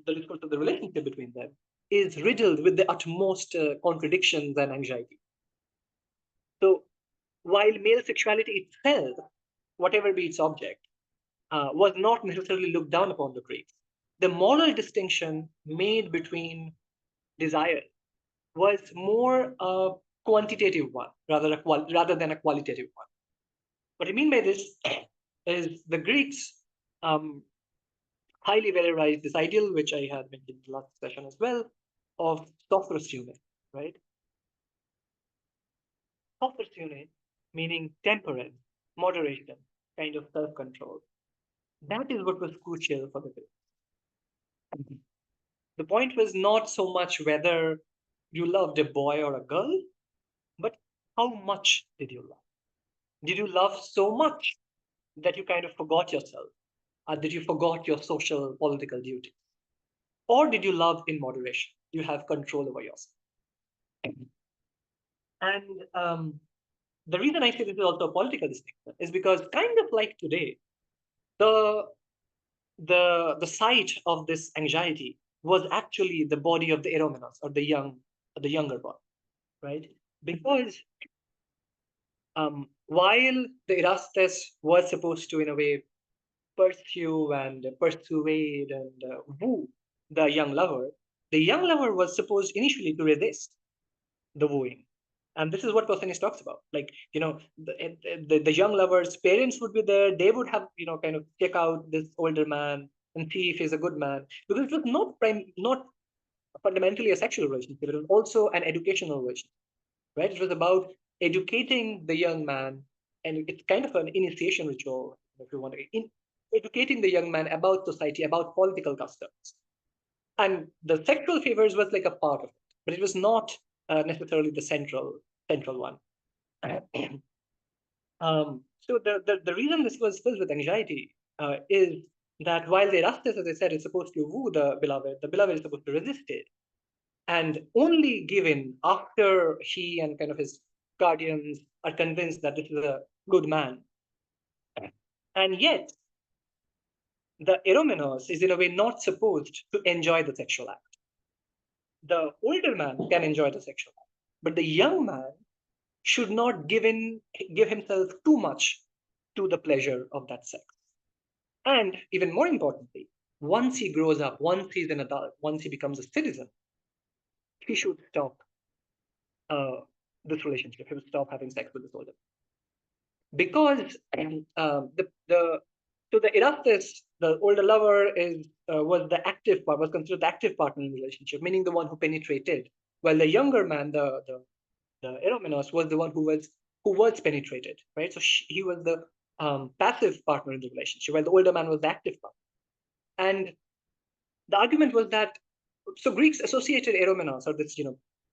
the discourse of the relationship between them, is riddled with the utmost contradictions and anxiety. So while male sexuality itself, whatever be its object, was not necessarily looked down upon the Greeks, the moral distinction made between desires was more a quantitative one rather than a qualitative one. What I mean by this is the Greeks highly valorized this ideal, which I had mentioned in the last session as well, of sophrosune, right? Sophrosune, meaning temperance, moderation, kind of self-control. That is what was crucial for the Greeks. The point was not so much whether you loved a boy or a girl, but how much did you love? Did you love so much that you kind of forgot yourself? Did you forgot your social, political duties? Or did you love in moderation? You have control over yourself. And the reason I say this is also a political distinction is because kind of like today, the site of this anxiety was actually the body of the eromenos, or the younger body, right? Because while the Erastus was supposed to, in a way, pursue and persuade and woo the young lover was supposed initially to resist the wooing. And this is what Pausanias talks about. Like, the young lover's parents would be there. They would have, kind of check out this older man and see if he's a good man. Because it was not fundamentally a sexual relationship. It was also an educational relationship, right? It was about educating the young man, and it's kind of an initiation ritual, if you want to, educating the young man about society, about political customs. And the sexual favors was like a part of it, but it was not necessarily the central one. So the reason this was filled with anxiety is that while the Erastus, as I said, is supposed to woo the beloved is supposed to resist it. And only given after he and kind of his guardians are convinced that this is a good man. And yet, the eromenos is in a way not supposed to enjoy the sexual act. The older man can enjoy the sexual act, but the young man should not give himself too much to the pleasure of that sex. And even more importantly, once he grows up, once he's an adult, once he becomes a citizen, he should stop this relationship. He would stop having sex with this older man. Because so the Erastus, the older lover, was considered the active partner in the relationship, meaning the one who penetrated, while the younger man, the eromenos, was the one who was penetrated, right? So he was the passive partner in the relationship, while the older man was the active partner. And the argument was that, so Greeks associated eromenos, or this,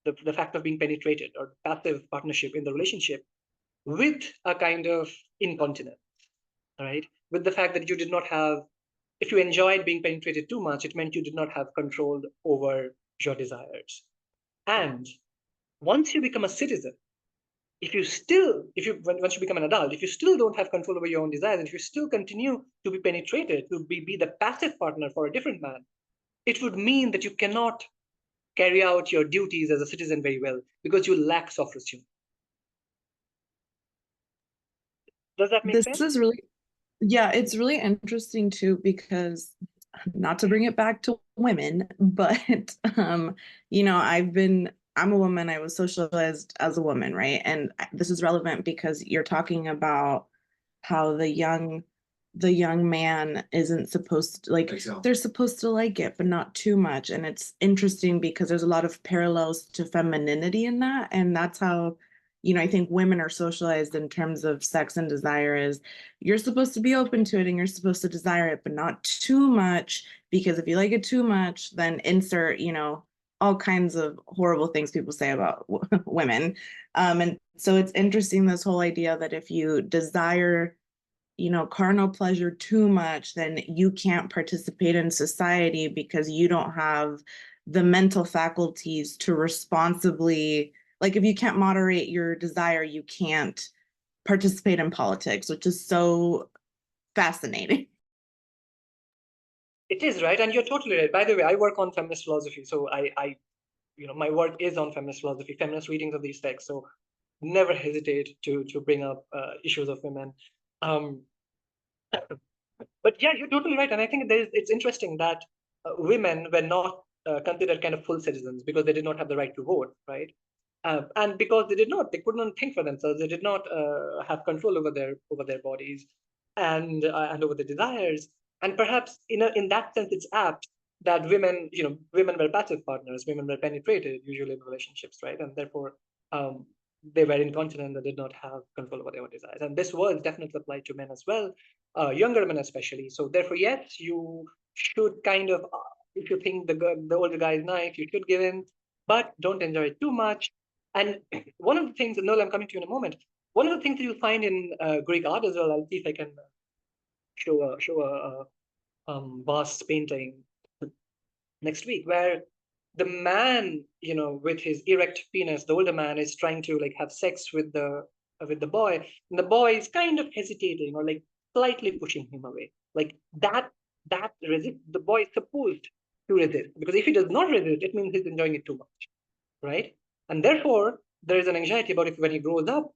the fact of being penetrated, or passive partnership in the relationship, with a kind of incontinence, right? With the fact that you did not have, if you enjoyed being penetrated too much, it meant you did not have control over your desires. And once you become a citizen, once you become an adult, if you still don't have control over your own desires, and if you still continue to be penetrated, to be the passive partner for a different man, it would mean that you cannot carry out your duties as a citizen very well because you lack sophrosune. Does that make sense? This is really, Yeah, it's really interesting too, because not to bring it back to women, but I'm a woman, I was socialized as a woman, right? And this is relevant because you're talking about how the young man isn't supposed to like, they're supposed to like it, but not too much. And it's interesting because there's a lot of parallels to femininity in that. And that's how, I think women are socialized in terms of sex and desire is you're supposed to be open to it and you're supposed to desire it, but not too much, because if you like it too much, then insert, all kinds of horrible things people say about women. And so it's interesting, this whole idea that if you desire, carnal pleasure too much, then you can't participate in society because you don't have the mental faculties to responsibly, like if you can't moderate your desire, you can't participate in politics, which is so fascinating. It is, right, and you're totally right. By the way, I work on feminist philosophy, so I my work is on feminist philosophy, feminist readings of these texts. So never hesitate to bring up issues of women. But yeah, you're totally right, and I think it's interesting that women were not considered kind of full citizens because they did not have the right to vote, right? And because they could not think for themselves. They did not have control over their bodies and over their desires. And perhaps in that sense, it's apt that women were passive partners. Women were penetrated usually in relationships, right? And therefore, they were incontinent. They did not have control over their own desires. And this was definitely applied to men as well, younger men especially. So therefore, yes, you should kind of, if you think the older guy is nice, you should give in, but don't enjoy it too much. And one of the things, Noel, I'm coming to you in a moment. One of the things that you'll find in Greek art as well, I'll see if I can show a vast painting next week, where the man, with his erect penis, the older man is trying to like have sex with the boy, and the boy is kind of hesitating or like slightly pushing him away. Like that resist, the boy is supposed to resist, because if he does not resist, it means he's enjoying it too much, right? And therefore, there is an anxiety about if when he grows up,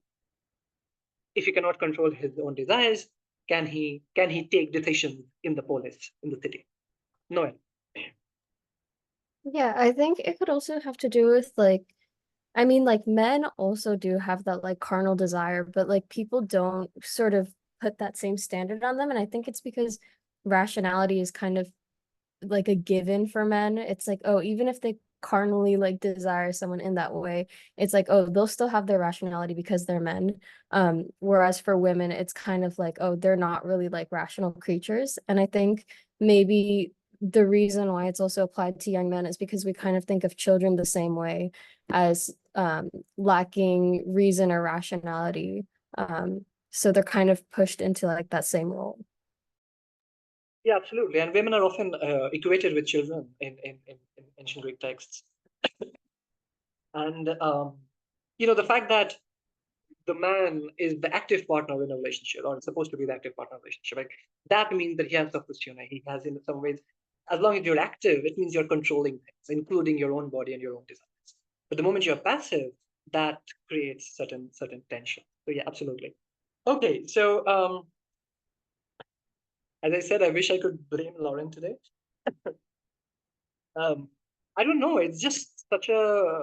if he cannot control his own desires, can he take decisions in the polis, in the city? No. Yeah, I think it could also have to do with like, I mean, like men also do have that like carnal desire, but like people don't sort of put that same standard on them. And I think it's because rationality is kind of like a given for men. It's like, oh, even if they carnally like desire someone in that way, it's like, oh, they'll still have their rationality because they're men. Whereas for women, it's kind of like, oh, they're not really like rational creatures. And I think maybe the reason why it's also applied to young men is because we kind of think of children the same way, as lacking reason or rationality. So they're kind of pushed into like that same role. Yeah, absolutely. And women are often equated with children in ancient Greek texts. And the fact that the man is the active partner in a relationship, or supposed to be the active partner in a relationship, like that means that he has self-esteem. He has, in some ways, as long as you're active, it means you're controlling things, including your own body and your own desires. But the moment you're passive, that creates certain tension. So yeah, absolutely. Okay, so as I said, I wish I could blame Lauren today. I don't know. It's just such a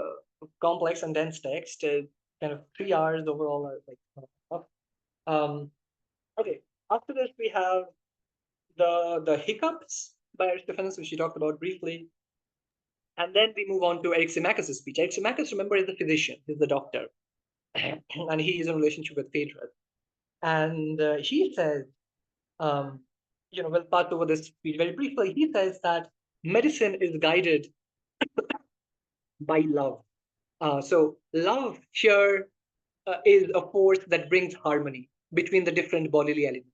complex and dense text. Kind of 3 hours overall. Okay. After this, we have the hiccups by Aristophanes, which we talked about briefly, and then we move on to Eryximachus' speech. Eryximachus, remember, is the physician. He's the doctor, and he is in a relationship with Phaedrus. And he says, we'll pass over this speech very briefly. He says that medicine is guided by love. So love here is a force that brings harmony between the different bodily elements,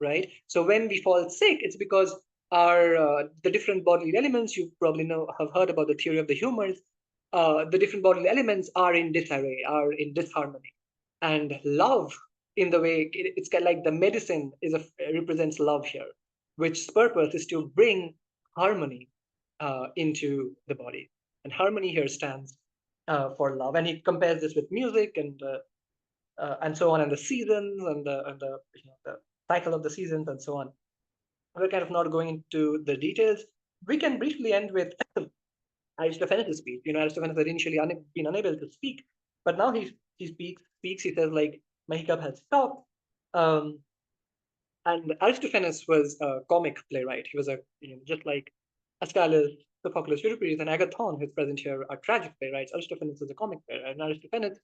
right? So when we fall sick, it's because our the different bodily elements, you probably have heard about the theory of the humors. The different bodily elements are in disarray, are in disharmony, and love, in the way it's kind of like the medicine represents love here, which purpose is to bring harmony into the body, and harmony here stands for love. And he compares this with music and so on, and the seasons and the cycle of the seasons and so on. We're kind of not going into the details. We can briefly end with Aristophanes' speech. Aristophanes had initially been unable to speak, but now he speaks. He says, like, my hiccup has stopped. And Aristophanes was a comic playwright. He was just like Aeschylus, Sophocles, Euripides, and Agathon, who's present here, are tragic playwrights. Aristophanes is a comic playwright, and Aristophanes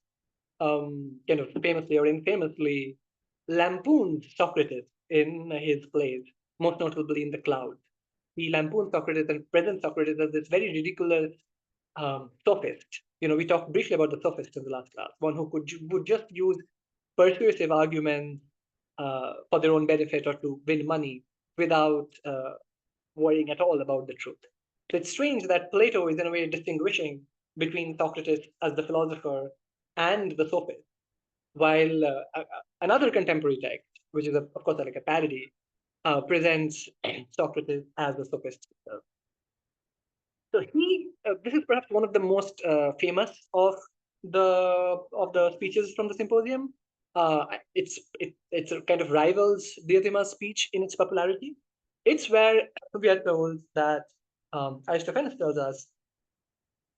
kind of famously or infamously lampooned Socrates in his plays, most notably in The Cloud. He lampooned Socrates and presents Socrates as this very ridiculous sophist. We talked briefly about the sophist in the last class, one who would just use persuasive arguments for their own benefit or to win money without worrying at all about the truth. So it's strange that Plato is in a way distinguishing between Socrates as the philosopher and the sophist, while another contemporary text, which is of course like a parody, presents Socrates as the sophist himself. So this is perhaps one of the most famous of the speeches from the Symposium. It's a kind of rivals Diotima's speech in its popularity. It's where we are told that Aristophanes tells us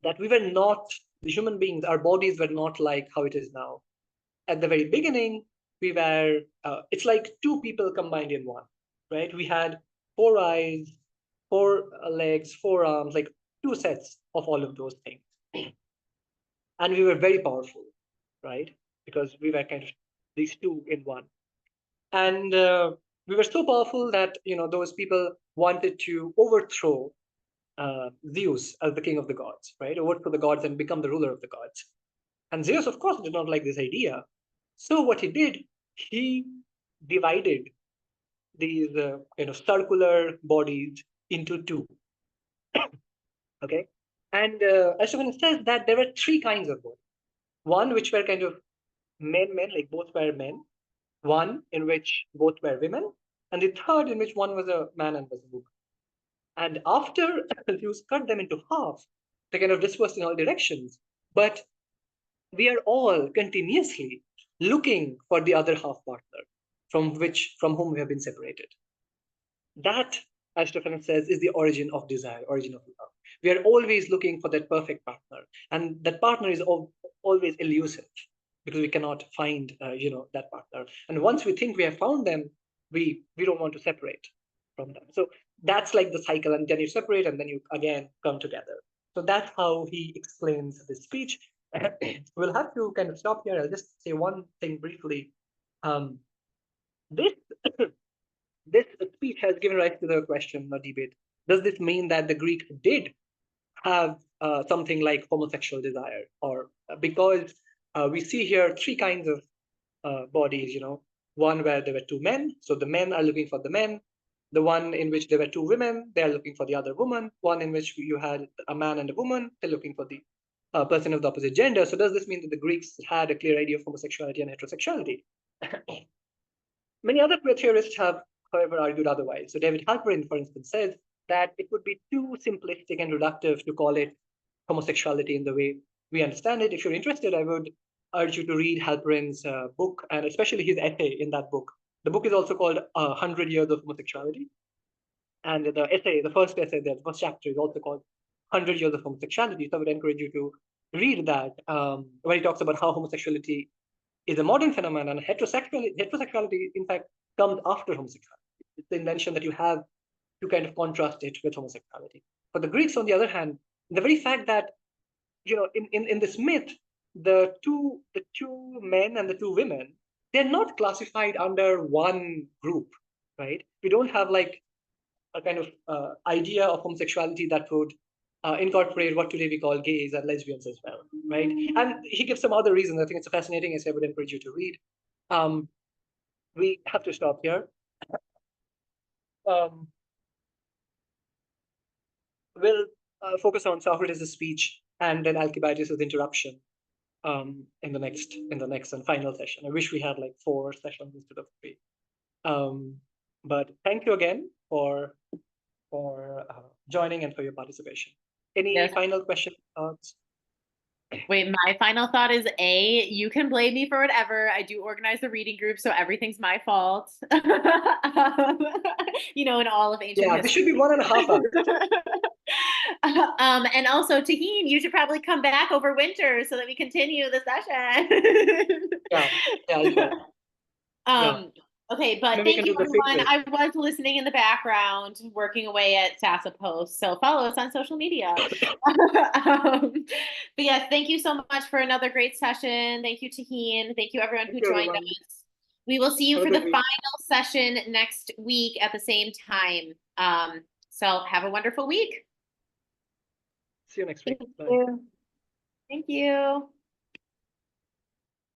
that we were not, the human beings, our bodies were not like how it is now. At the very beginning, we were, it's like two people combined in one, right? We had 4 eyes, 4 legs, 4 arms, like 2 sets of all of those things. And we were very powerful, right? Because we were kind of these 2 in one. And we were so powerful that, those people wanted to overthrow Zeus as the king of the gods, right? Overthrow the gods and become the ruler of the gods. And Zeus, of course, did not like this idea. So what he did, he divided these circular bodies into 2. Okay, and Aristophanes says that there were 3 kinds of bodies. One which were kind of men, like both were men. One in which both were women, and the third in which one was a man and was a woman. And after Zeus cut them into half, they kind of dispersed in all directions. But we are all continuously looking for the other half partner from whom we have been separated. That, Aristophanes says, is the origin of desire, origin of love. We are always looking for that perfect partner, and that partner is always elusive because we cannot find that partner. And once we think we have found them, we don't want to separate from them. So that's like the cycle, and then you separate and then you again come together. So that's how he explains this speech. We'll have to kind of stop here. I'll just say one thing briefly. This speech has given rise to the question or debate: does this mean that the Greeks did have something like homosexual desire, or because we see here 3 kinds of bodies? One where there were 2 men, so the men are looking for the men. The one in which there were 2 women, they are looking for the other woman. One in which you had a man and a woman, they're looking for the person of the opposite gender. So does this mean that the Greeks had a clear idea of homosexuality and heterosexuality? Many other queer theorists have, however, argued otherwise. So David Halperin, for instance, says that it would be too simplistic and reductive to call it homosexuality in the way we understand it. If you're interested, I would urge you to read Halperin's book, and especially his essay in that book. The book is also called 100 Years of Homosexuality. And the essay, the first essay there, the first chapter is also called 100 Years of Homosexuality. So I would encourage you to read that, where he talks about how homosexuality is a modern phenomenon, and heterosexuality, in fact, comes after homosexuality. It's the invention that you have to kind of contrast it with homosexuality. For the Greeks, on the other hand, the very fact that, in this myth, the two men and the 2 women, they're not classified under one group, right? We don't have like a kind of idea of homosexuality that would incorporate what today we call gays and lesbians as well, right? And he gives some other reasons. I think it's a fascinating essay I would encourage you to read. We have to stop here. We'll focus on Socrates' speech and then Alcibiades' interruption in the next and final session. I wish we had like 4 sessions instead of 3. But thank you again for joining and for your participation. Any final questions, thoughts? Wait, my final thought is A, you can blame me for whatever. I do organize the reading group, so everything's my fault. You know, in all of ancient Yeah, this should history. be 1.5 hours. And also, Taheen, you should probably come back over winter so that we continue the session. Yeah, I'll try. Yeah. Okay, but Maybe we thank can you, do the fake everyone. version. I was listening in the background, working away at SASA Post, so follow us on social media. But yes, thank you so much for another great session. Thank you, Taheen. Thank you, everyone who Thank you, joined everyone. us. We will see you Have a for the good week. final session next week at the same time. So have a wonderful week. See you next week. Thank Bye. you. Thank you.